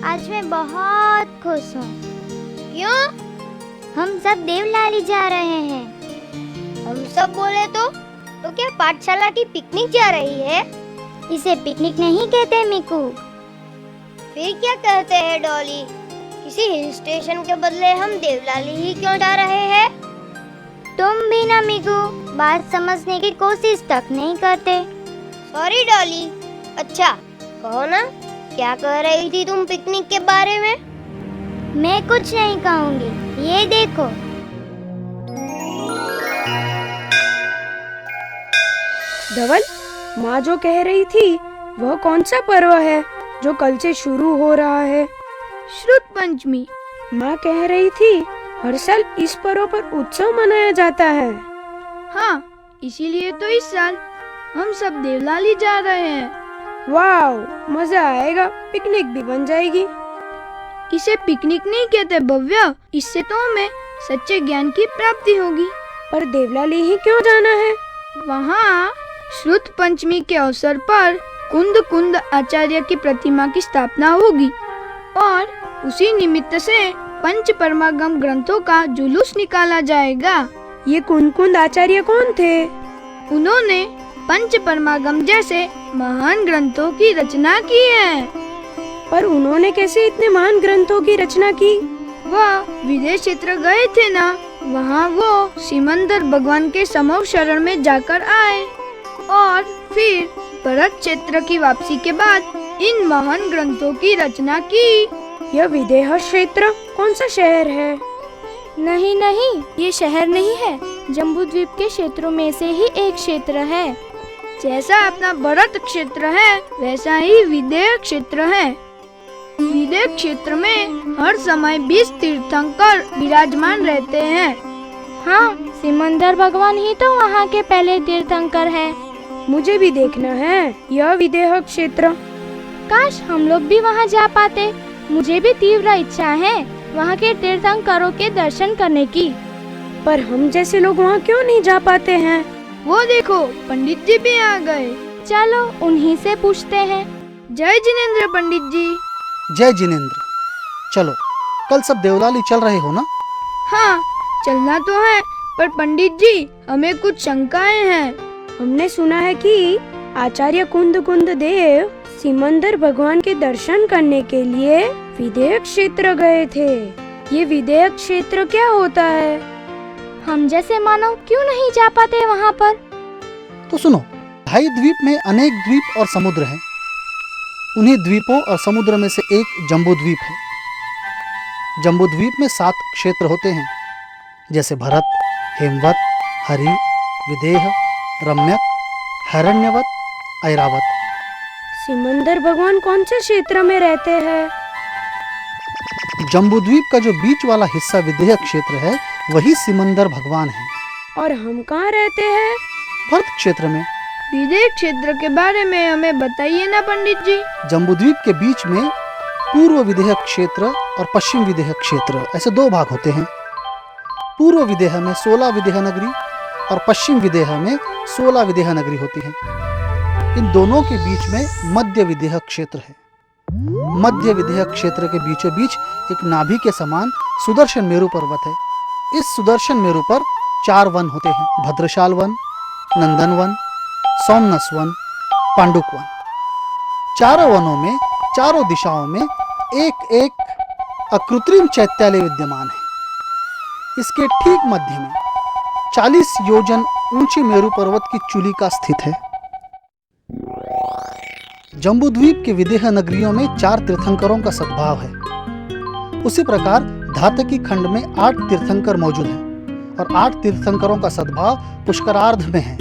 आज मैं बहुत खुश हूँ। क्यों? हम सब देवलाली जा रहे हैं। हम सब बोले तो क्या पाठशाला की पिकनिक जा रही है? इसे पिकनिक नहीं कहते मिकू। फिर क्या कहते हैं डॉली? किसी हिल स्टेशन के बदले हम देवलाली ही क्यों जा रहे हैं? तुम भी ना मिकू बात समझने की कोशिश तक नहीं करते। सॉरी डॉली। अच्छा कहो ना, क्या कह रही थी तुम पिकनिक के बारे में? मैं कुछ नहीं कहूँगी, ये देखो। धवल, माँ जो कह रही थी वह कौन सा पर्व है जो कल से शुरू हो रहा है? श्रुत पंचमी। माँ कह रही थी हर साल इस पर्व पर उत्सव मनाया जाता है। हाँ, इसीलिए तो इस साल हम सब देवलाली जा रहे हैं। वाओ, मजा आएगा, पिकनिक भी बन जाएगी। इसे पिकनिक नहीं कहते भव्य, इससे तो हमें सच्चे ज्ञान की प्राप्ति होगी। पर देवलाली ही क्यों जाना है? वहाँ श्रुत पंचमी के अवसर पर कुंद आचार्य की प्रतिमा की स्थापना होगी और उसी निमित्त से पंच परमागम ग्रंथों का जुलूस निकाला जाएगा। ये कुंद आचार्य कौन थे? उन्होंने पंच परमागम जैसे महान ग्रंथों की रचना की है। पर उन्होंने कैसे इतने महान ग्रंथों की रचना की? वह विदेश क्षेत्र गए थे ना, वहाँ वो सिमंदर भगवान के समूह शरण में जाकर आए और फिर भरत क्षेत्र की वापसी के बाद इन महान ग्रंथों की रचना की। यह विदेह क्षेत्र कौन सा शहर है? नहीं, ये शहर नहीं है, जम्बूद्वीप के क्षेत्रों में से ही एक क्षेत्र है। जैसा अपना भरत क्षेत्र है वैसा ही विदेह क्षेत्र है। विदेह क्षेत्र में हर समय 20 तीर्थंकर विराजमान रहते हैं। हाँ, सिमंदर भगवान ही तो वहाँ के पहले तीर्थंकर हैं। मुझे भी देखना है यह विदेह क्षेत्र। काश हम लोग भी वहाँ जा पाते। मुझे भी तीव्र इच्छा है वहाँ के तीर्थंकरों के दर्शन करने की। पर हम जैसे लोग वहाँ क्यों नहीं जा पाते हैं? वो देखो, पंडित जी भी आ गए। चलो उन्हीं से पूछते हैं। जय जिनेंद्र पंडित जी। जय जिनेंद्र। चलो, कल सब देवलाली चल रहे हो ना? हाँ, चलना तो है, पर पंडित जी हमें कुछ शंकाएं हैं। हमने सुना है कि आचार्य कुंद देव सिमंदर भगवान के दर्शन करने के लिए विदेह क्षेत्र गए थे। ये विदेह क्षेत्र क्या होता है? हम जैसे मानव क्यों नहीं जा पाते वहाँ पर? तो सुनो, 2.5 द्वीप में अनेक द्वीप और समुद्र हैं। उन्हीं द्वीपों और समुद्र में से एक जम्बू द्वीप है। जम्बू द्वीप में 7 क्षेत्र होते हैं, जैसे भरत, हेमवत, हरि, विदेह, रम्यक, हिरण्यवत, ऐरावत। सिमंदर भगवान कौन से क्षेत्र में रहते हैं? जम्बू द्वीप का जो बीच वाला हिस्सा विदेह क्षेत्र है, वही सिमंदर भगवान है। और हम कहाँ रहते हैं? भरत क्षेत्र में। विदेश क्षेत्र के बारे में हमें बताइए ना पंडित जी। जम्बूद्वीप के बीच में पूर्व विदेह क्षेत्र और पश्चिम विदेह क्षेत्र, ऐसे 2 भाग होते हैं। पूर्व विदेह में 16 विदेह नगरी और पश्चिम विदेह में 16 विदेह नगरी होती है। इन दोनों के बीच में मध्य विदेह क्षेत्र है। मध्य विदेह क्षेत्र के बीचों बीच एक नाभि के समान सुदर्शन मेरु पर्वत है। इस सुदर्शन मेरु पर 4 वन होते हैं, भद्रशाल वन, नंदन वन, सोमनस वन, पांडुक वन। चारों वनों में चारों दिशाओं में एक एक अकृत्रिम चैत्यालय विद्यमान है। इसके ठीक मध्य में 40 योजन ऊंची मेरु पर्वत की चूलिका स्थित है। जम्बूद्वीप के विदेह नगरियों में 4 तीर्थंकरों का सद्भाव है। उसी प्रकार धातकी खंड में 8 तीर्थंकर मौजूद हैं और 8 तीर्थंकरों का सद्भाव पुष्करार्ध में है।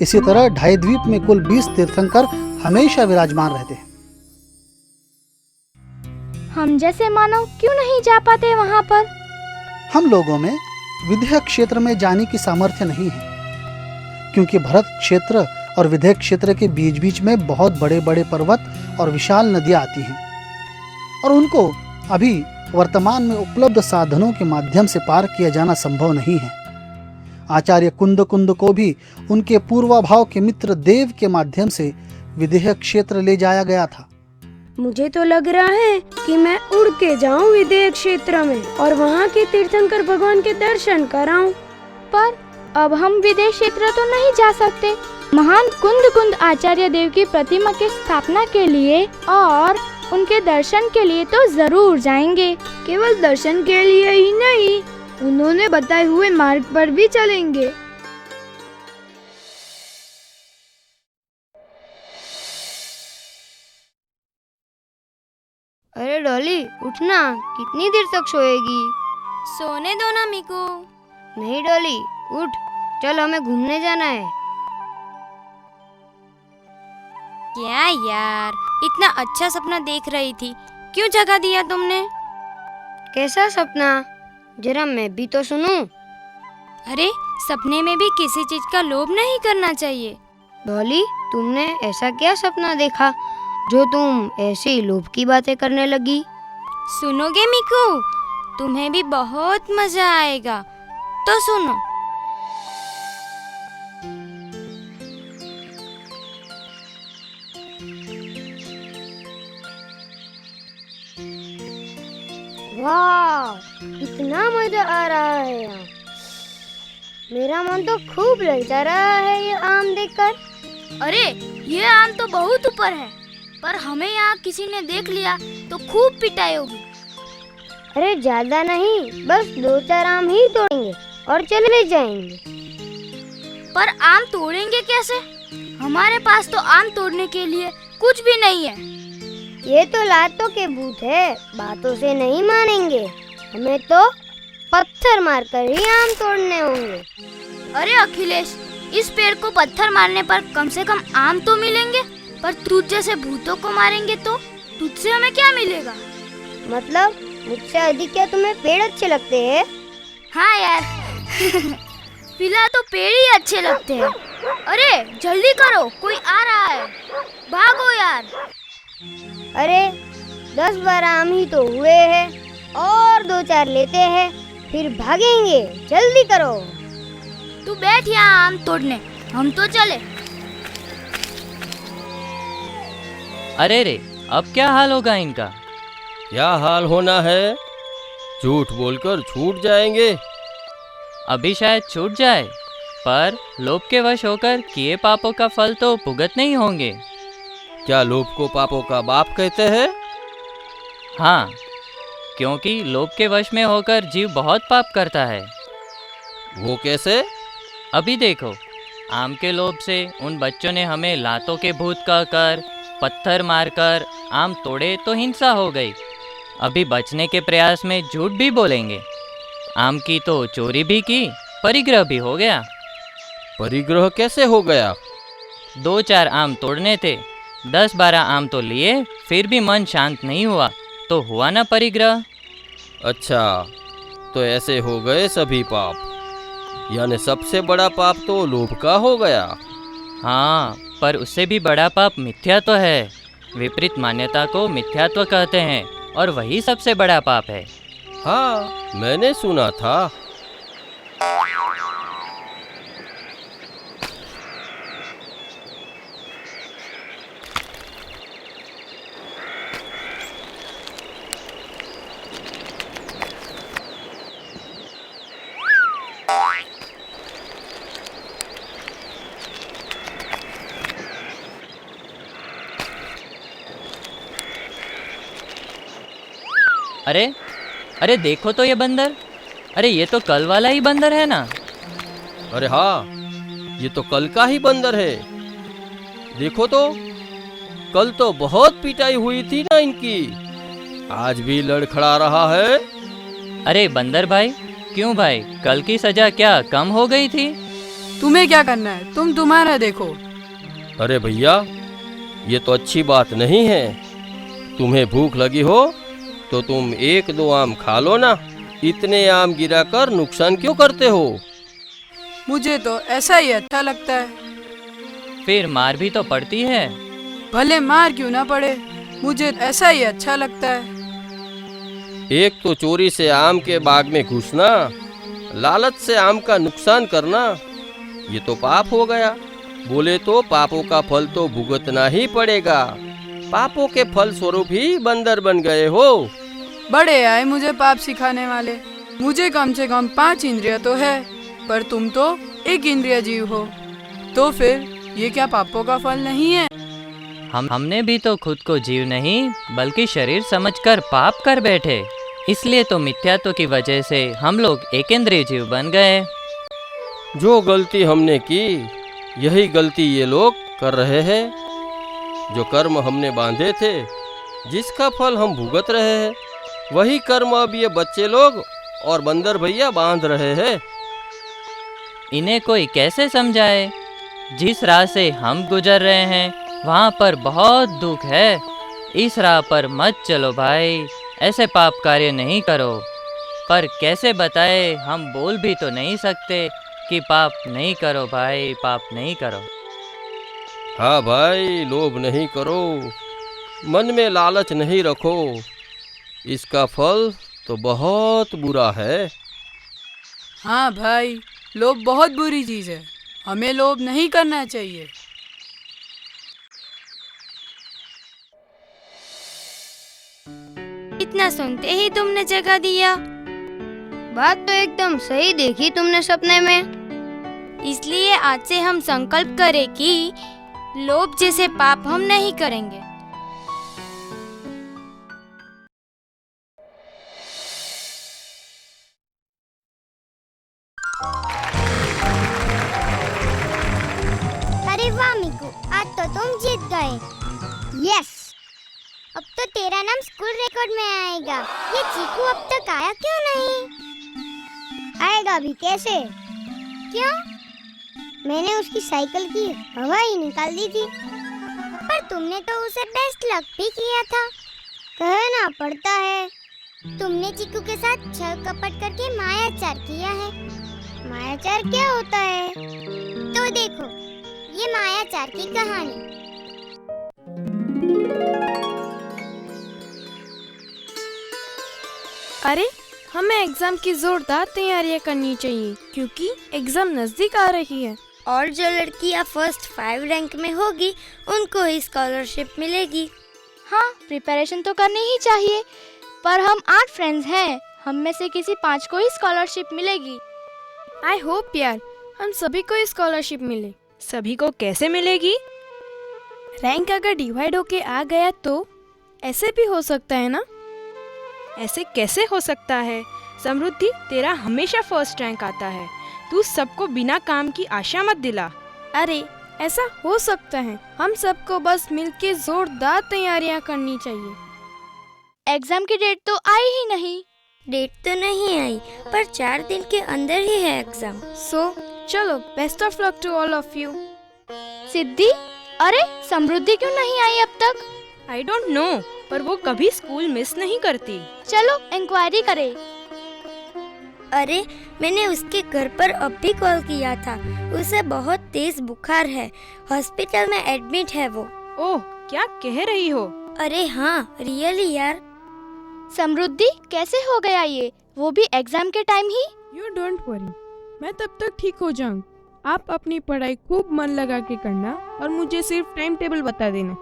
इसी तरह 2.5 द्वीप में कुल 20 तीर्थंकर हमेशा विराजमान रहते हैं। हम जैसे मानव क्यों नहीं जा पाते वहाँ पर? हम लोगों में विदेह क्षेत्र में जाने की सामर्थ्य नहीं है, क्योंकि भरत क्षेत्र और विदेह क्षेत्र के बीच बीच में बहुत बड़े बड़े पर्वत और विशाल नदियां आती हैं और उनको अभी वर्तमान में उपलब्ध साधनों के माध्यम से पार किया जाना संभव नहीं है। आचार्य कुंद को भी उनके पूर्वाभाव के मित्र देव के माध्यम से विदेह क्षेत्र ले जाया गया था। मुझे तो लग रहा है कि मैं उड़ के जाऊं विदेह क्षेत्र में और वहाँ के तीर्थंकर भगवान के दर्शन कराऊं। पर अब हम विदेश क्षेत्र तो नहीं जा सकते। महान कुंद आचार्य देव की प्रतिमा की स्थापना के लिए और उनके दर्शन के लिए तो जरूर जाएंगे। केवल दर्शन के लिए ही नहीं, उन्होंने बताए हुए मार्ग पर भी चलेंगे। अरे डॉली उठना, कितनी देर तक सोएगी? सोने दो ना मीकू। नहीं डॉली उठ, चल हमें घूमने जाना है। क्या यार, इतना अच्छा सपना देख रही थी, क्यों जगा दिया तुमने? कैसा सपना? जरा मैं भी तो सुनूं। अरे सपने में भी किसी चीज का लोभ नहीं करना चाहिए। डॉली, तुमने ऐसा क्या सपना देखा जो तुम ऐसी लोभ की बातें करने लगी? सुनोगे मीकू, तुम्हें भी बहुत मजा आएगा, तो सुनो। वाह, कितना मजा आ रहा है यहाँ। मेरा मन तो खूब ललचा रहा है ये आम देखकर। अरे ये आम तो बहुत ऊपर है, पर हमें यहाँ किसी ने देख लिया तो खूब पिटाई होगी। अरे ज्यादा नहीं, बस 2-4 आम ही तोड़ेंगे और चले जाएंगे। पर आम तोड़ेंगे कैसे? हमारे पास तो आम तोड़ने के लिए कुछ भी नहीं है। ये तो लातों के भूत है, बातों से नहीं मानेंगे। हमें तो पत्थर मारकर ही आम तोड़ने होंगे। अरे अखिलेश, इस पेड़ को पत्थर मारने पर कम से कम आम तो मिलेंगे, पर तुझ जैसे भूतों को मारेंगे तो तुझसे हमें क्या मिलेगा? मतलब मुझसे अधिक क्या तुम्हें पेड़ अच्छे लगते हैं? हाँ यार फिलहाल तो पेड़ ही अच्छे लगते हैं। अरे जल्दी करो, कोई आ रहा है, भागो यार। अरे 10-12 आम ही तो हुए हैं, और 2-4 लेते हैं, फिर भागेंगे। जल्दी करो। तू बैठ यहाँ आम तोड़ने, हम तो चले। अरे रे, अब क्या हाल होगा इनका? क्या हाल होना है? झूठ बोलकर छूट जाएंगे। अभी शायद छूट जाए, पर लोभ के वश होकर किए पापों का फल तो भुगत नहीं होंगे। क्या लोभ को पापों का बाप कहते हैं? हाँ, क्योंकि लोभ के वश में होकर जीव बहुत पाप करता है। वो कैसे? अभी देखो, आम के लोभ से उन बच्चों ने हमें लातों के भूत कहकर, पत्थर मारकर आम तोड़े तो हिंसा हो गई। अभी बचने के प्रयास में झूठ भी बोलेंगे। आम की तो चोरी भी की, परिग्रह भी हो गया। परिग्रह कैसे हो गया? 2-4 आम तोड़ने थे, 10-12 आम तो लिए, फिर भी मन शांत नहीं हुआ, तो हुआ ना परिग्रह। अच्छा, तो ऐसे हो गए सभी पाप। यानी सबसे बड़ा पाप तो लोभ का हो गया। हाँ, पर उससे भी बड़ा पाप मिथ्यात्व है। विपरीत मान्यता को मिथ्यात्व कहते हैं और वही सबसे बड़ा पाप है। हाँ, मैंने सुना था। अरे अरे देखो तो ये बंदर, अरे ये तो कल वाला ही बंदर है ना। अरे हाँ, ये तो कल का ही बंदर है। देखो तो, कल तो बहुत पिटाई हुई थी ना इनकी, आज भी लड़खड़ा रहा है। अरे बंदर भाई, क्यों भाई, कल की सजा क्या कम हो गई थी? तुम्हें क्या करना है, तुम तुम्हारा देखो। अरे भैया, ये तो अच्छी बात नहीं है। तुम्हें भूख लगी हो तो तुम 1-2 आम खा लो ना। इतने आम गिराकर नुकसान क्यों करते हो? मुझे तो ऐसा ही अच्छा लगता है। फिर मार भी तो पड़ती है। भले मार क्यों ना पड़े, मुझे ऐसा ही अच्छा लगता है। एक तो चोरी से आम के बाग में घुसना, लालच से आम का नुकसान करना, ये तो पाप हो गया। बोले तो पापों का फल तो भुगतना ही पड़ेगा। पापों के फल स्वरूप ही बंदर बन गए हो। बड़े आए मुझे पाप सिखाने वाले। मुझे कम से कम 5 इंद्रिय तो है, पर तुम तो 1 इंद्रिय जीव हो। तो फिर ये क्या पापों का फल नहीं है? हमने भी तो खुद को जीव नहीं बल्कि शरीर समझकर पाप कर बैठे। इसलिए तो मिथ्यात्व की वजह से हम लोग एकेंद्रीय जीव बन गए। जो गलती हमने की, यही गलती ये लोग कर रहे हैं। जो कर्म हमने बांधे थे, जिसका फल हम भुगत रहे हैं, वही कर्म अब ये बच्चे लोग और बंदर भैया बांध रहे हैं। इन्हें कोई कैसे समझाए? जिस राह से हम गुजर रहे हैं वहाँ पर बहुत दुख है। इस राह पर मत चलो भाई, ऐसे पाप कार्य नहीं करो। पर कैसे बताए, हम बोल भी तो नहीं सकते कि पाप नहीं करो भाई, पाप नहीं करो। हाँ भाई, लोभ नहीं करो, मन में लालच नहीं रखो, इसका फल तो बहुत बुरा है। हाँ भाई, लोभ बहुत बुरी चीज है, हमें लोभ नहीं करना चाहिए। इतना सुनते ही तुमने जगा दिया। बात तो एकदम सही देखी तुमने सपने में। इसलिए आज से हम संकल्प करें कि लोभ जैसे पाप हम नहीं करेंगे। अरे वाह मिकू, आज तो तुम जीत गए। यस, अब तो तेरा नाम स्कूल रिकॉर्ड में आएगा। ये चीकू अब तक आया क्यों नहीं? आएगा भी कैसे? क्यों? मैंने उसकी साइकिल की हवा ही निकाल दी थी। पर तुमने तो उसे बेस्ट लक भी किया था। कहना पड़ता है, तुमने चीकू के साथ छल कपट करके मायाचार किया है। मायाचार क्या होता है? तो देखो, ये मायाचार की कहानी। अरे, हमें एग्जाम की जोरदार तैयारियां करनी चाहिए क्योंकि एग्जाम नजदीक आ रही है। और जो लड़कियां फर्स्ट 5 रैंक में होगी, उनको ही स्कॉलरशिप मिलेगी। हाँ, प्रिपरेशन तो करनी ही चाहिए, पर हम 8 फ्रेंड्स हैं, हम में से किसी 5 को ही स्कॉलरशिप मिलेगी। आई होप यार, हम सभी को स्कॉलरशिप मिले। सभी को कैसे मिलेगी? रैंक अगर डिवाइड होके आ गया तो ऐसे भी हो सकता है ना? ऐसे कैसे हो सकता है? समृद्धि, तेरा हमेशा फर्स्ट रैंक आता है। तू सबको बिना काम की आशा मत दिला। अरे ऐसा हो सकता है, हम सबको बस मिलके जोरदार तैयारियां करनी चाहिए। एग्जाम की डेट तो आई ही नहीं। डेट तो नहीं आई, पर 4 दिन के अंदर ही है एग्जाम। सो चलो, best of luck to all of you. Siddhi, अरे समृद्धि क्यों नहीं आई अब तक? आई डोंट नो, पर वो कभी स्कूल मिस नहीं करती। चलो इंक्वायरी करें। अरे मैंने उसके घर पर अब भी कॉल किया था। उसे बहुत तेज बुखार है, हॉस्पिटल में एडमिट है वो। ओह, क्या कह रही हो? अरे हाँ, रियली यार। समृद्धि कैसे हो गया ये, वो भी एग्जाम के time he? You don't worry, मैं तब तक ठीक हो जाऊँ। आप अपनी पढ़ाई खूब मन लगा के करना और मुझे सिर्फ टाइम टेबल बता देना।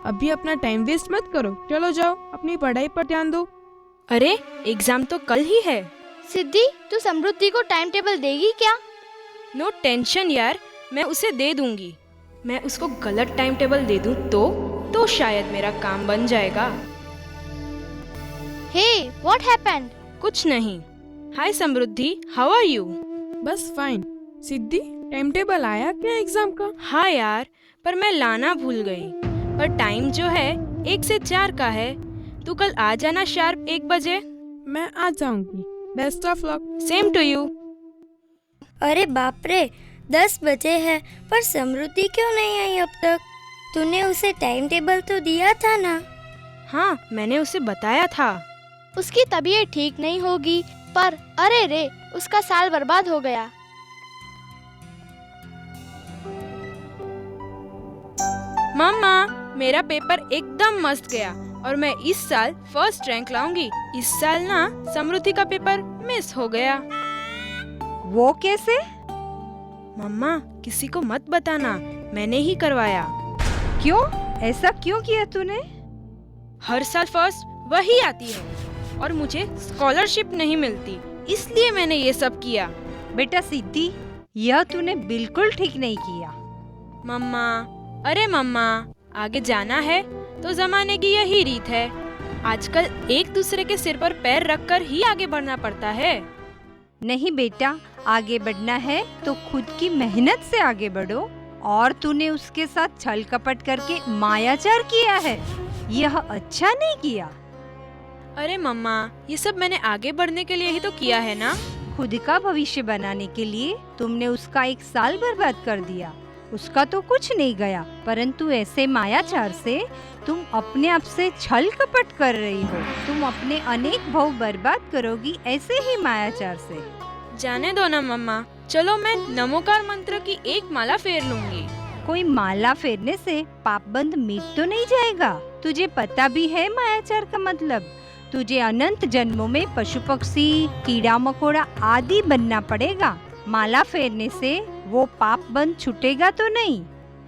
अभी अपना टाइम वेस्ट मत करो, चलो जाओ अपनी पढ़ाई पर ध्यान दो। अरे एग्जाम तो कल ही है। सिद्धि, तू समृद्धि को टाइम टेबल देगी क्या? नो टेंशन यार, मैं उसे दे दूंगी। मैं उसको गलत टाइम टेबल दे दूं तो शायद मेरा काम बन जाएगा। हे, व्हाट हैपेंड? कुछ नहीं। हाय समृद्धि, हाउ आर यू? बस फाइन। सिद्धि, टाइम टेबल आया क्या एग्जाम का? हाँ यार, पर मैं लाना भूल गई। पर टाइम जो है 1 से 4 का है। तू कल आ जाना शार्प 1 बजे। मैं आ जाऊंगी। Best of luck. Same to you. अरे बाप रे, 10 बजे है, पर समृद्धि क्यों नहीं आई अब तक? तूने उसे टाइम टेबल तो दिया था ना? हाँ, मैंने उसे बताया था। उसकी तबीयत ठीक नहीं होगी, पर अरे रे, उसका साल बर्बाद हो गया। मम्मा, मेरा पेपर एकदम मस्त गया और मैं इस साल फर्स्ट रैंक लाऊंगी। इस साल ना समृद्धि का पेपर मिस हो गया। वो कैसे? मम्मा, किसी को मत बताना, मैंने ही करवाया। क्यों? ऐसा क्यों किया तूने? हर साल फर्स्ट वही आती है और मुझे स्कॉलरशिप नहीं मिलती, इसलिए मैंने ये सब किया। बेटा सिद्धि, यह तूने बिल्कुल ठीक नहीं किया। मम्मा, अरे मम्मा, आगे जाना है तो जमाने की यही रीत है। आजकल एक दूसरे के सिर पर पैर रखकर ही आगे बढ़ना पड़ता है। नहीं बेटा, आगे बढ़ना है तो खुद की मेहनत से आगे बढ़ो। और तूने उसके साथ छल कपट करके मायाचार किया है, यह अच्छा नहीं किया। अरे मम्मा, ये सब मैंने आगे बढ़ने के लिए ही तो किया है ना। खुद का भविष्य बनाने के लिए तुमने उसका 1 साल बर्बाद कर दिया। उसका तो कुछ नहीं गया, परंतु ऐसे मायाचार से तुम अपने आप से छल कपट कर रही हो। तुम अपने अनेक भाव बर्बाद करोगी ऐसे ही मायाचार से। जाने दो ना मम्मा, चलो मैं नमोकार मंत्र की 1 माला फेर लूंगी। कोई माला फेरने से पापबंध मिट तो नहीं जाएगा। तुझे पता भी है मायाचार का मतलब। तुझे अनंत जन्मों में पशु पक्षी, कीड़ा मकोड़ा आदि बनना पड़ेगा। माला फेरने से वो पाप बंध छूटेगा तो नहीं।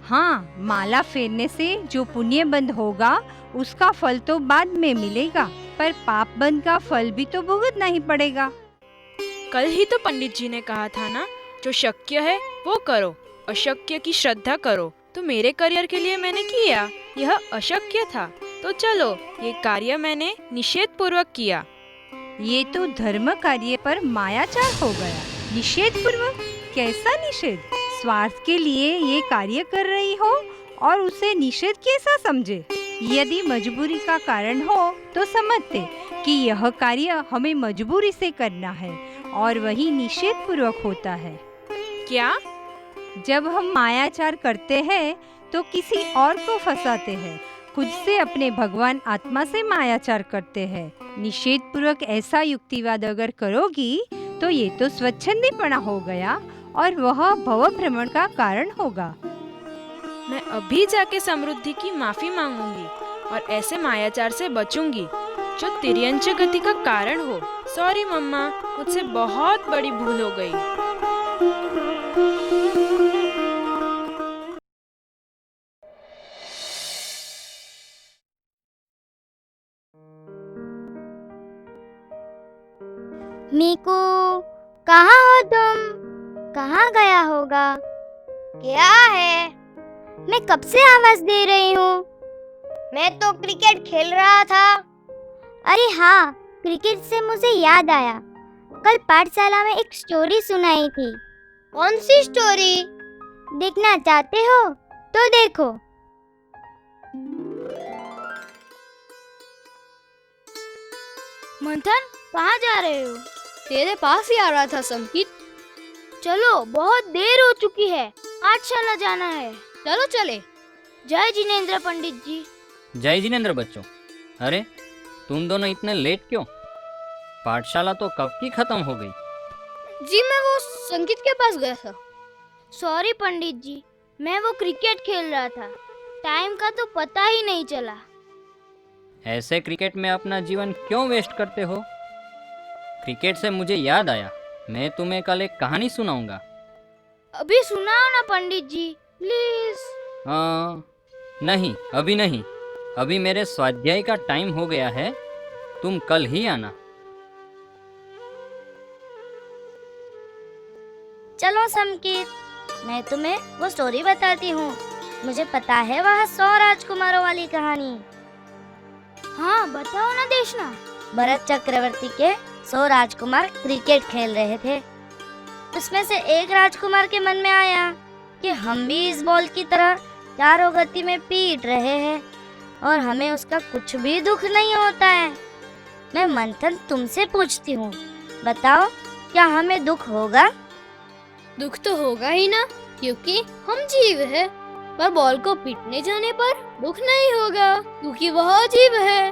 हाँ, माला फेरने से जो पुण्य बंध होगा उसका फल तो बाद में मिलेगा, पर पाप बंध का फल भी तो भुगतना ही पड़ेगा। कल ही तो पंडित जी ने कहा था ना, जो शक्य है वो करो, अशक्य की श्रद्धा करो। तो मेरे करियर के लिए मैंने किया, यह अशक्य था तो चलो ये कार्य मैंने निषेध पूर्वक किया। ये तो धर्म कार्य पर मायाचार हो गया। निषेध पूर्वक? कैसा निषेध? स्वार्थ के लिए ये कार्य कर रही हो और उसे निषेध कैसा समझे? यदि मजबूरी का कारण हो तो समझते कि यह कार्य हमें मजबूरी से करना है और वही निषेध पूर्वक होता है। क्या? जब हम मायाचार करते हैं तो किसी और को फंसाते हैं, खुद से अपने भगवान आत्मा से मायाचार करते हैं। निषेध पूर्वक ऐसा युक्तिवाद अगर करोगी तो ये तो स्वच्छंदीपना हो गया और वह भव भ्रमण का कारण होगा। मैं अभी जाके समृद्धि की माफी मांगूंगी और ऐसे मायाचार से बचूंगी जो तिर्यंच गति का कारण हो। सॉरी मम्मा, मुझसे बहुत बड़ी भूल हो गई। मीकू, कहाँ हो तुम? कहाँ गया होगा? क्या है? मैं कब से आवाज दे रही हूँ। मैं तो क्रिकेट खेल रहा था। अरे हाँ, क्रिकेट से मुझे याद आया, कल पाठशाला में एक स्टोरी सुनाई थी। कौन सी स्टोरी? देखना चाहते हो तो देखो। मंथन, कहाँ जा रहे हो? तेरे पास ही आ रहा था संकित। चलो, बहुत देर हो चुकी है, पाठशाला जाना है। चलो चले। जय जिनेंद्र पंडित जी। जय जिनेंद्र बच्चों। अरे तुम दोनों इतने लेट क्यों? पाठशाला तो कब की खत्म हो गई। जी मैं वो संकित के पास गया था। सॉरी पंडित जी, मैं वो क्रिकेट खेल रहा था, टाइम का तो पता ही नहीं चला। ऐसे क्रिकेट में अपना जीवन क्यों वेस्ट करते हो? क्रिकेट से मुझे याद आया, मैं तुम्हें कल एक कहानी सुनाऊंगा। अभी सुनाओ ना पंडित जी, प्लीज। नहीं, अभी नहीं। अभी मेरे स्वाध्याय का टाइम हो गया है, तुम कल ही आना। चलो संकित, मैं तुम्हें वो स्टोरी बताती हूँ। मुझे पता है वह 100 राजकुमारों वाली कहानी। हाँ बताओ ना देशना। भरत चक्रवर्ती के 100 राजकुमार क्रिकेट खेल रहे थे। उसमें से एक राजकुमार के मन में आया कि हम भी इस बॉल की तरह चारों गति में पीट रहे हैं और हमें उसका कुछ भी दुख नहीं होता है। मैं मंथन तुमसे पूछती हूँ, बताओ क्या हमें दुख होगा? दुख तो होगा ही ना, क्योंकि हम जीव है। पर बॉल को पीटने जाने पर दुख नहीं होगा, क्योंकि वह जीव है।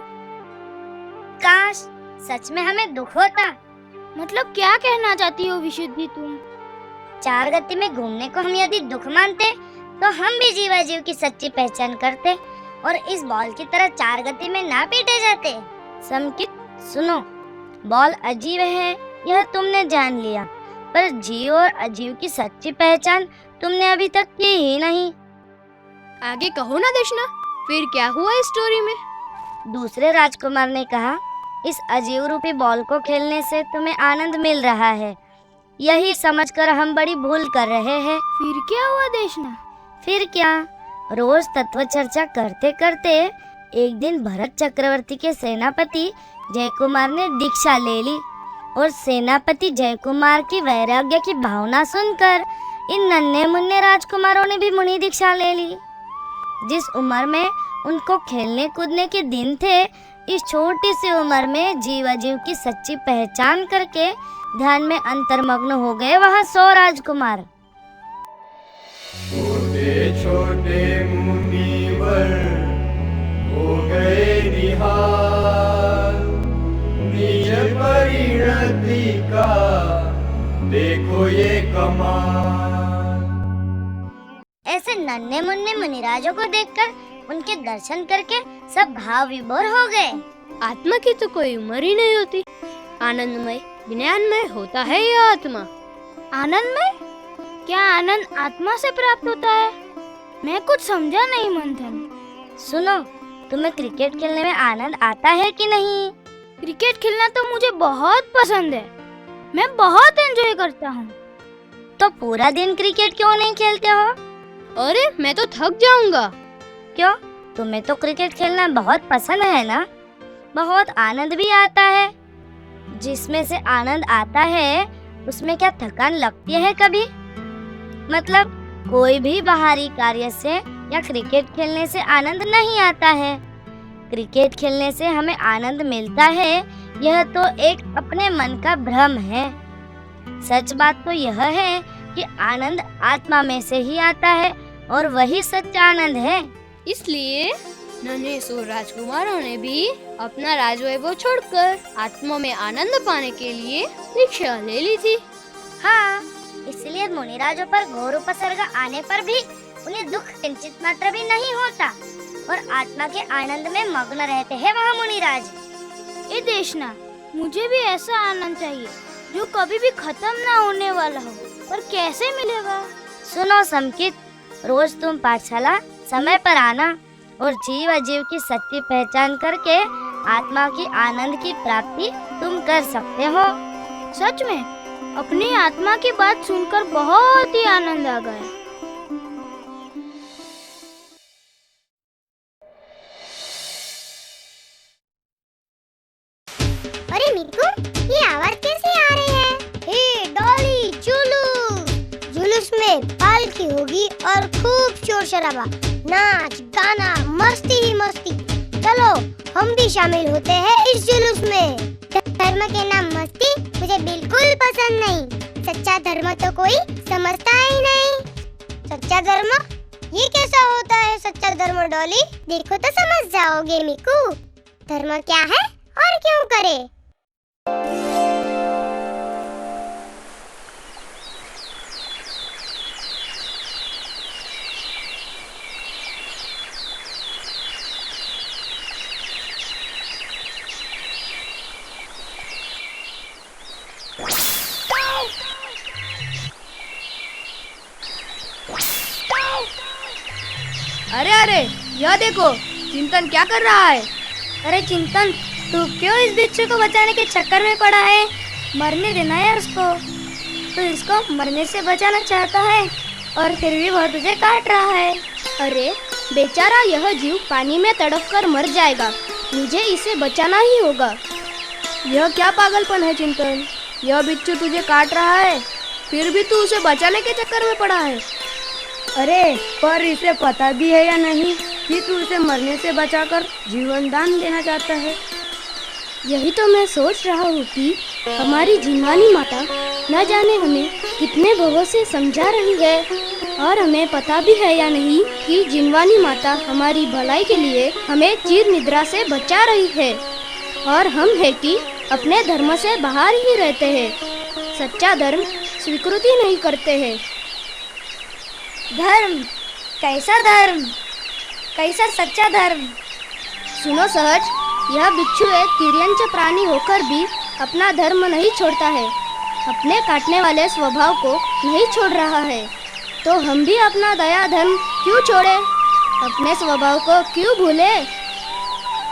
काश सच में हमें दुख होता। मतलब क्या कहना चाहती हो विशुद्धि तुम? चार गति में घूमने को हम यदि दुख मानते तो हम भी जीवाजीव की सच्ची पहचान करते और इस बॉल की तरह चार गति में ना पीटे जाते। संकित सुनो, बॉल अजीब है यह तुमने जान लिया, पर जीव और अजीव की सच्ची पहचान तुमने अभी तक की ही नहीं। आगे कहो ना देशना, फिर क्या हुआ इस स्टोरी में? दूसरे राजकुमार ने कहा, इस अजीब रूपी बॉल को खेलने से तुम्हें आनंद मिल रहा है, यही समझकर हम बड़ी भूल कर रहे हैं। फिर क्या हुआ देशना? फिर क्या, रोज तत्व चर्चा करते करते एक दिन भरत चक्रवर्ती के सेनापति जयकुमार ने दीक्षा ले ली और सेनापति जयकुमार की वैराग्य की भावना सुनकर इन नन्हे मुन्ने राजकुमारों ने भी मुनि दीक्षा ले ली। जिस उम्र में उनको खेलने कूदने के दिन थे, इस छोटी सी उम्र में जीव अजीव की सच्ची पहचान करके ध्यान में अंतर्मग्न हो गए वह 100 राजकुमार। छोटे छोटे मुनिवर हो गए निहाल, निज परिणति का देखो ये कमाल। ऐसे नन्हे मुन्ने मुनिराजों को देखकर उनके दर्शन करके सब भाव विभोर हो गए। आत्मा की तो कोई उम्र ही नहीं होती, आनंदमय ज्ञानमय होता है यह आत्मा। आनंदमय? क्या आनंद आत्मा से प्राप्त होता है? मैं कुछ समझा नहीं मंथन। सुनो, तुम्हें क्रिकेट खेलने में आनंद आता है कि नहीं? क्रिकेट खेलना तो मुझे बहुत पसंद है, मैं बहुत एंजॉय करता हूँ। तो पूरा दिन क्रिकेट क्यों नहीं खेलते हो? अरे मैं तो थक जाऊंगा। क्यों? तुम्हें तो क्रिकेट खेलना बहुत पसंद है ना? बहुत आनंद भी आता है। जिसमें से आनंद आता है उसमें क्या थकान लगती है कभी? मतलब कोई भी बाहरी कार्य से या क्रिकेट खेलने से आनंद नहीं आता है। क्रिकेट खेलने से हमें आनंद मिलता है, यह तो एक अपने मन का भ्रम है। सच बात तो यह है कि आनंद आत्मा में से ही आता है और वही सच्चा आनंद है। इसलिए नन्हे 100 राजकुमारों ने भी अपना राजवैभव छोड़कर आत्मा में आनंद पाने के लिए दीक्षा ले ली थी। हाँ, इसलिए मुनिराजों पर घोर उपसर्ग आने पर भी उन्हें दुख किंचित मात्र भी नहीं होता और आत्मा के आनंद में मग्न रहते हैं वह मुनिराज। ये देशना, मुझे भी ऐसा आनंद चाहिए जो कभी भी खत्म ना होने वाला हो, पर कैसे मिलेगा? सुनो संकित, रोज तुम पाठशाला समय पर आना और जीव अजीव की सच्ची पहचान करके आत्मा की आनंद की प्राप्ति तुम कर सकते हो। सच में अपनी आत्मा की बात सुनकर बहुत ही आनंद आ गया। अरे मिकू, ये आवाज कैसे आ रही है? हे डॉली, जुलूस में पालकी होगी और खूब शोर शराबा, नाच गाना, मस्ती ही मस्ती। चलो हम भी शामिल होते हैं इस जुलूस में। धर्म के नाम मस्ती मुझे बिल्कुल पसंद नहीं। सच्चा धर्म तो कोई समझता ही नहीं। सच्चा धर्म ये कैसा होता है? सच्चा धर्म डॉली, देखो तो समझ जाओगे मिकू। धर्म क्या है और क्यों करे। अरे अरे, यह देखो, चिंतन क्या कर रहा है? अरे चिंतन, तू क्यों इस बिच्छू को बचाने के चक्कर में पड़ा है? मरने देना यार उसको। तू इसको मरने से बचाना चाहता है और फिर भी वह तुझे काट रहा है। अरे बेचारा यह जीव पानी में तड़प कर मर जाएगा, मुझे इसे बचाना ही होगा। यह क्या पागलपन है चिंतन? यह बिच्छू तुझे काट रहा है, फिर भी तू उसे बचाने के चक्कर में पड़ा है। अरे पर इसे पता भी है या नहीं कि तू इसे मरने से बचाकर जीवन दान देना चाहता है? यही तो मैं सोच रहा हूँ कि हमारी जिनवानी माता न जाने हमें कितने भवों से समझा रही है, और हमें पता भी है या नहीं कि जिनवानी माता हमारी भलाई के लिए हमें चिर निद्रा से बचा रही है, और हम है कि अपने धर्म से बाहर ही रहते हैं, सच्चा धर्म स्वीकृति नहीं करते हैं। धर्म? कैसा धर्म? कैसा सच्चा धर्म? सुनो सहज, यह बिच्छू एक तिर्यंच प्राणी होकर भी अपना धर्म नहीं छोड़ता है, अपने काटने वाले स्वभाव को नहीं छोड़ रहा है, तो हम भी अपना दया धर्म क्यों छोड़े, अपने स्वभाव को क्यों भूले?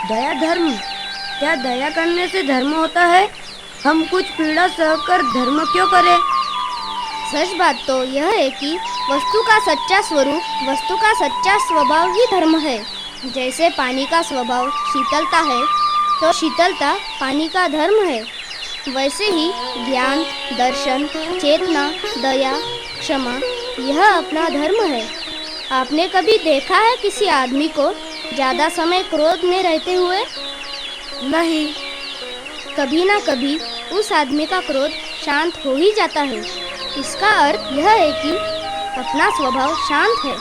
दया धर्म? क्या दया करने से धर्म होता है? हम कुछ पीड़ा सहकर धर्म क्यों करें? सच बात तो यह है कि वस्तु का सच्चा स्वरूप, वस्तु का सच्चा स्वभाव ही धर्म है। जैसे पानी का स्वभाव शीतलता है, तो शीतलता पानी का धर्म है। वैसे ही ज्ञान, दर्शन, चेतना, दया, क्षमा यह अपना धर्म है। आपने कभी देखा है किसी आदमी को ज्यादा समय क्रोध में रहते हुए? नहीं। कभी ना कभी उस आदमी का क्रोध शांत हो ही जाता है। इसका अर्थ यह है कि अपना स्वभाव शांत है।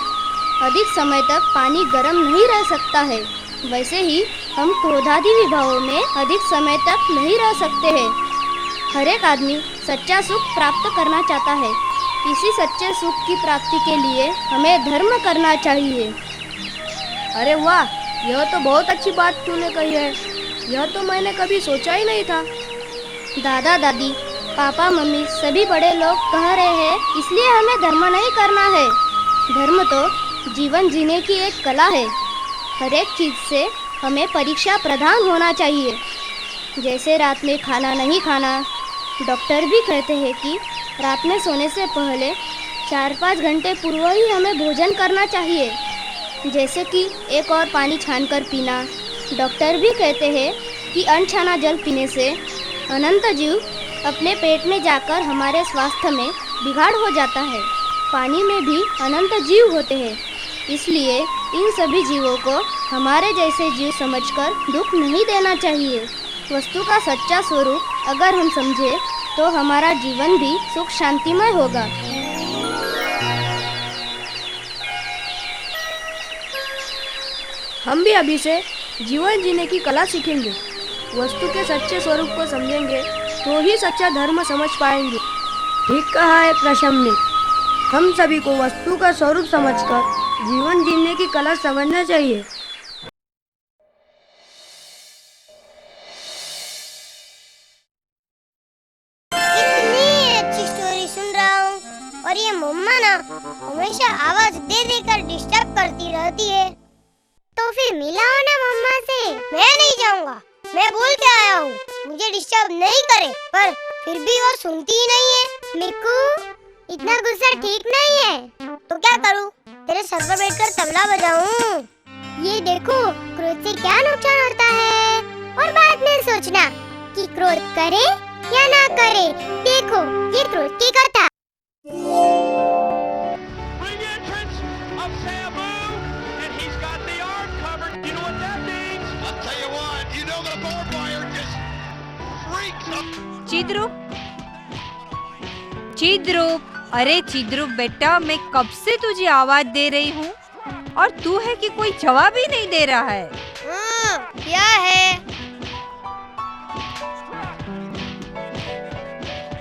अधिक समय तक पानी गर्म नहीं रह सकता है, वैसे ही हम क्रोधादि विभावों में अधिक समय तक नहीं रह सकते हैं। हर एक आदमी सच्चा सुख प्राप्त करना चाहता है। इसी सच्चे सुख की प्राप्ति के लिए हमें धर्म करना चाहिए। अरे वाह, यह तो बहुत अच्छी बात तूने कही है। यह तो मैंने कभी सोचा ही नहीं था। दादा दादी, पापा मम्मी सभी बड़े लोग कह रहे हैं, इसलिए हमें धर्म नहीं करना है। धर्म तो जीवन जीने की एक कला है। हर एक चीज से हमें परीक्षा प्रधान होना चाहिए। जैसे रात में खाना नहीं खाना, डॉक्टर भी कहते हैं कि रात में सोने से पहले 4-5 घंटे पूर्व ही हमें भोजन करना चाहिए। जैसे कि एक और पानी छानकर पीना। डॉक्टर भी कहते हैं कि अनछाना जल पीने से अनंत जीव अपने पेट में जाकर हमारे स्वास्थ्य में बिगाड़ हो जाता है। पानी में भी अनंत जीव होते हैं, इसलिए इन सभी जीवों को हमारे जैसे जीव समझकर दुख नहीं देना चाहिए। वस्तु का सच्चा स्वरूप अगर हम समझे तो हमारा जीवन भी सुख शांतिमय होगा। हम भी अभी से जीवन जीने की कला सीखेंगे। वस्तु के सच्चे स्वरूप को समझेंगे तो ही सच्चा धर्म समझ पाएंगे। ठीक कहा है प्रशम ने। हम सभी को वस्तु का स्वरूप समझकर जीवन जीने की कला समझना चाहिए। इतनी अच्छी स्टोरी सुन रहा हूँ और ये मम्मा ना हमेशा आवाज दे देकर डिस्टर्ब करती रहती है। तो फिर मिलाओ ना मम्मा से। मैं नहीं जाऊँगा, मैं बोल के आया हूँ मुझे डिस्टर्ब नहीं करे, पर फिर भी वो सुनती ही नहीं है। मिकू, इतना गुस्सा ठीक नहीं है, तो क्या करूँ? तेरे सर पर बैठकर तबला बजाऊं? ये देखो, क्रोध से क्या नुकसान होता है, और बाद में सोचना कि क्रोध करे या ना करे। देखो, ये क्रोध की कथा। चिद्रूप, चिद्रूप, अरे चिद्रूप बेटा, मैं कब से तुझे आवाज दे रही हूँ और तू है कि कोई जवाब ही नहीं दे रहा है। क्या है?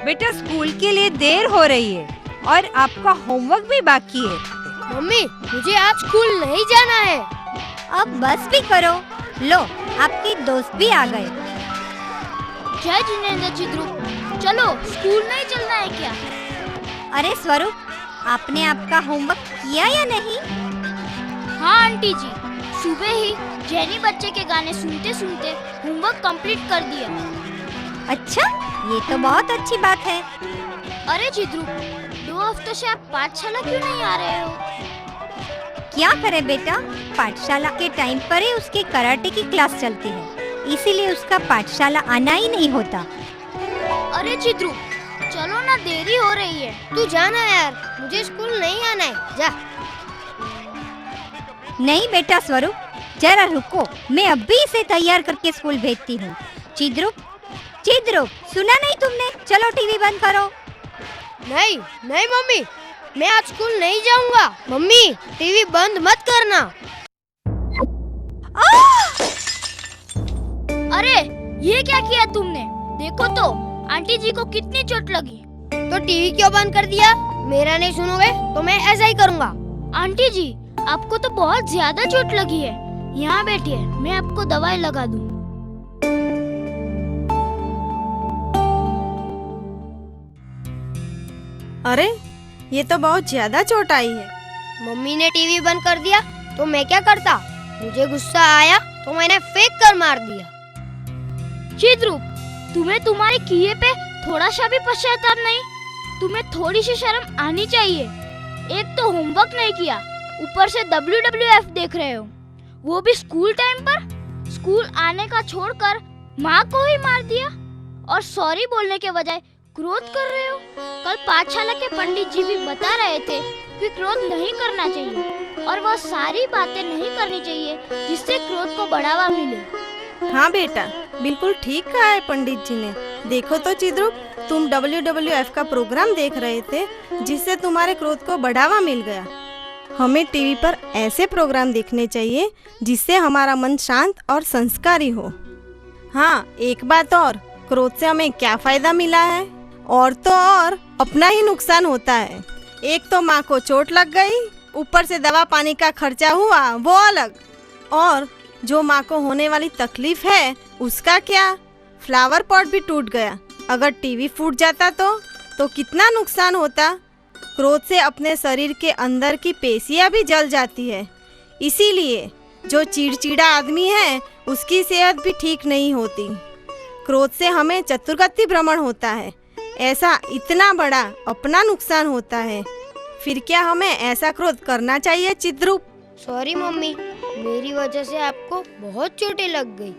बेटा स्कूल के लिए देर हो रही है और आपका होमवर्क भी बाकी है। मम्मी, मुझे आज स्कूल नहीं जाना है। अब बस भी करो। लो, आपके दोस्त भी आ गए। जय जिनेंद्र चिद्रूप, चलो स्कूल नहीं चलना है क्या? अरे स्वरूप, आपने आपका होमवर्क किया या नहीं? हाँ आंटी जी, सुबह ही जेनी बच्चे के गाने सुनते सुनते होमवर्क कंप्लीट कर दिया। अच्छा, ये तो बहुत अच्छी बात है। अरे चिद्रूप, 2 हफ्तों से आप पाठशाला क्यों नहीं आ रहे हो? क्या करे बेटा, पाठशाला के टाइम पर ही उसके कराटे की क्लास चलती है, इसीलिए उसका पाठशाला आना ही नहीं होता। अरे चिद्रूप, चलो ना, देरी हो रही है। तू जाना यार, मुझे स्कूल नहीं आना है, जा। नहीं बेटा स्वरूप, जरा रुको, मैं अभी इसे तैयार करके स्कूल भेजती हूँ। चिद्रूप, चिद्रूप, सुना नहीं तुमने? चलो टीवी बंद करो। नहीं नहीं मम्मी, मैं आज स्कूल नहीं जाऊंगा। मम्मी, टीवी बंद मत करना। अरे ये क्या किया तुमने? देखो तो आंटी जी को कितनी चोट लगी। तो टीवी क्यों बंद कर दिया? मेरा नहीं सुनोगे तो मैं ऐसा ही करूँगा। आंटी जी, आपको तो बहुत ज्यादा चोट लगी है। यहाँ बैठिए, मैं आपको दवाई लगा दूँ। अरे ये तो बहुत ज्यादा चोट आई है। मम्मी ने टीवी बंद कर दिया तो मैं क्या करता? मुझे गुस्सा आया तो मैंने फेंक कर मार दिया। चिद्रूप, तुम्हें तुम्हारे किए पे थोड़ा सा भी पश्चाताप नहीं? तुम्हें थोड़ी सी शर्म आनी चाहिए। एक तो होमवर्क नहीं किया, ऊपर से WWF देख रहे हो, वो भी स्कूल टाइम पर। स्कूल आने का छोड़कर माँ को ही मार दिया और सॉरी बोलने के बजाय क्रोध कर रहे हो। कल पाठशाला के पंडित जी भी बता रहे थे कि क्रोध नहीं करना चाहिए और वह सारी बातें नहीं करनी चाहिए जिससे क्रोध को बढ़ावा मिले। हाँ बेटा, बिल्कुल ठीक कहा है पंडित जी ने। देखो तो चिद्रूप, तुम WWF का प्रोग्राम देख रहे थे जिससे तुम्हारे क्रोध को बढ़ावा मिल गया। हमें टीवी पर ऐसे प्रोग्राम देखने चाहिए जिससे हमारा मन शांत और संस्कारी हो। हाँ, एक बात और, क्रोध से हमें क्या फायदा मिला है? और तो और अपना ही नुकसान होता है। एक तो माँ को चोट लग गई, ऊपर से दवा पानी का खर्चा हुआ, वो अलग। और जो माँ को होने वाली तकलीफ है उसका क्या? फ्लावर पॉट भी टूट गया। अगर टीवी फूट जाता तो कितना नुकसान होता। क्रोध से अपने शरीर के अंदर की पेशियां भी जल जाती है। इसीलिए जो चिड़चिड़ा आदमी है उसकी सेहत भी ठीक नहीं होती। क्रोध से हमें चतुर्गति भ्रमण होता है। ऐसा इतना बड़ा अपना नुकसान होता है, फिर क्या हमें ऐसा क्रोध करना चाहिए चिद्रूप? सॉरी मम्मी, मेरी वजह से आपको बहुत चोटें लग गई।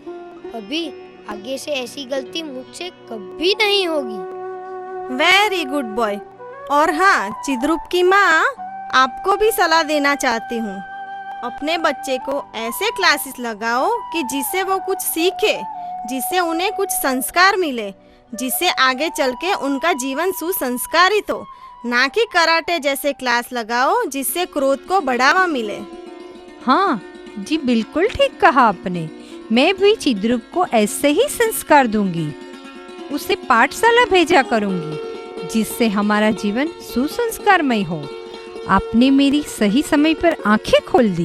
अभी आगे से ऐसी गलती मुझसे कभी नहीं होगी। Very good boy. और हाँ, चिद्रूप की माँ आपको भी सलाह देना चाहती हूँ। अपने बच्चे को ऐसे क्लासेस लगाओ कि जिससे वो कुछ सीखे, जिससे उन्हें कुछ संस्कार मिले, जिससे आगे चल के उनका जीवन सुसंस्कारित हो। ना कि कराटे जैसे क्लास लगाओ जिससे क्रोध को बढ़ावा मिले। हाँ जी, बिल्कुल ठीक कहा आपने। मैं भी चिद्रूप को ऐसे ही संस्कार दूंगी। उसे पाठशाला भेजा करूंगी जिससे हमारा जीवन सुसंस्कारमय हो। आपने मेरी सही समय पर आंखें खोल दी।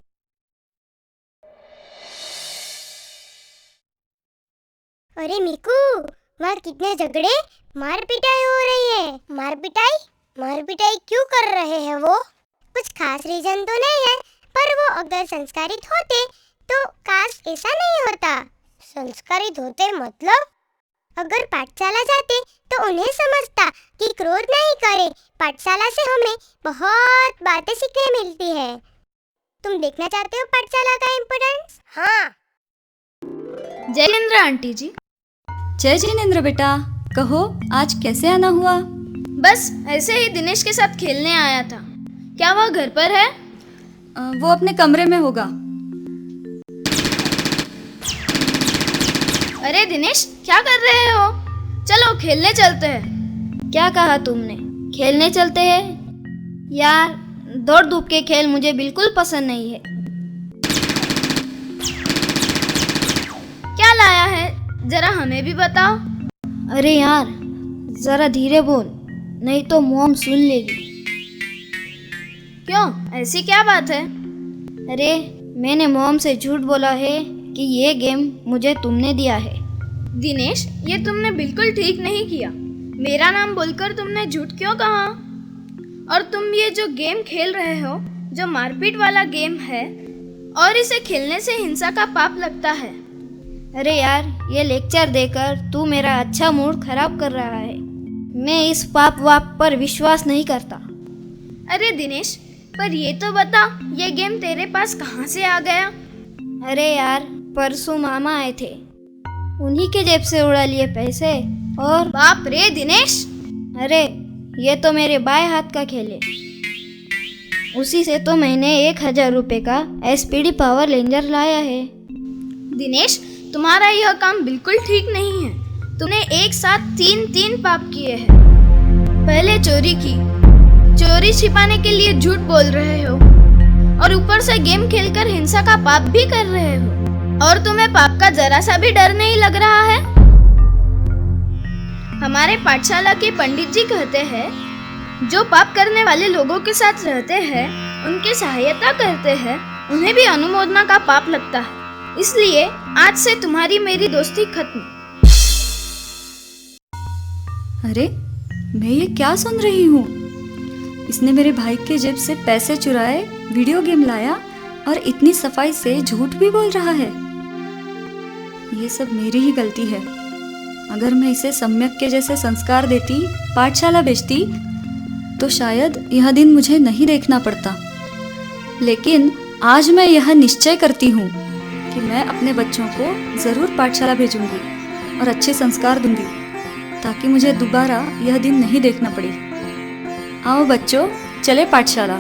अरे मिकू, वहाँ कितने झगड़े, मार पिटाई हो रही है। मार पिटाई क्यों कर रहे हैं वो? कुछ खास रीजन तो नहीं है, पर वो अगर संस्कारित होते तो काश ऐसा नहीं होता। संस्कारित होते मतलब अगर पाठशाला जाते तो उन्हें समझता कि क्रोध नहीं करे। पाठशाला से हमें बहुत बातें सीखने मिलती है। तुम देखना चाहते हो पाठशाला का इम्पोर्टेंस? हाँ। जय जिनेंद्र आंटी जी। जय जिनेंद्र बेटा, कहो आज कैसे आना हुआ? बस ऐसे ही दिनेश के साथ खेलने आया था। क्या वह घर पर है? वो अपने कमरे में होगा। अरे दिनेश, क्या कर रहे हो? चलो खेलने चलते हैं। क्या कहा तुमने? खेलने चलते हैं? यार, दौड़ धूप के खेल मुझे बिल्कुल पसंद नहीं है। क्या लाया है, जरा हमें भी बताओ। अरे यार, जरा धीरे बोल, नहीं तो मॉम सुन लेगी। क्यों, ऐसी क्या बात है? अरे, मैंने मॉम से झूठ बोला है कि ये गेम मुझे तुमने दिया है। दिनेश, ये तुमने बिल्कुल ठीक नहीं किया। मेरा नाम बोलकर तुमने झूठ क्यों कहा? और तुम ये जो गेम खेल रहे हो, जो मारपीट वाला गेम है, और इसे खेलने से हिंसा का पाप लगता है। अरे यार, ये लेक्चर देकर तू मेरा अच्छा मूड खराब कर रहा है। मैं इस पाप वाप पर विश्वास नहीं करता। अरे दिनेश, पर ये तो बता, ये गेम तेरे पास कहाँ से आ गया? अरे यार, परसों मामा आए थे, उन्हीं के जेब से उड़ा लिए पैसे। और बाप रे दिनेश! अरे, ये तो मेरे बाएं हाथ का खेल है। उसी से तो मैंने 1000 रुपये का SPD पावर रेंजर लाया है। दिनेश, तुम्हारा यह काम बिल्कुल ठीक नहीं है। तुमने एक साथ तीन पाप किए हैं। पहले चोरी की, चोरी छिपाने के लिए झूठ बोल रहे हो, और ऊपर से गेम खेलकर हिंसा का पाप भी कर रहे हो। और तुम्हें पाप का जरा सा भी डर नहीं लग रहा है? हमारे पाठशाला के पंडित जी कहते हैं, जो पाप करने वाले लोगों के साथ रहते हैं, उनकी सहायता करते हैं, उन्हें भी अनुमोदना का पाप लगता है। इसलिए आज से तुम्हारी मेरी दोस्ती खत्म। अरे, मैं ये क्या सुन रही हूँ? इसने मेरे भाई के जेब से पैसे चुराए, वीडियो गेम लाया और इतनी सफाई से झूठ भी बोल रहा है। ये सब मेरी ही गलती है। अगर मैं इसे सम्यक के जैसे संस्कार देती, पाठशाला भेजती, तो शायद यह दिन मुझे नहीं देखना पड़ता। लेकिन आज मैं यह निश्चय करती हूँ कि मैं अपने बच्चों को ज़रूर पाठशाला भेजूंगी और अच्छे संस्कार दूंगी, ताकि मुझे दोबारा यह दिन नहीं देखना पड़े। आओ बच्चों, चले पाठशाला।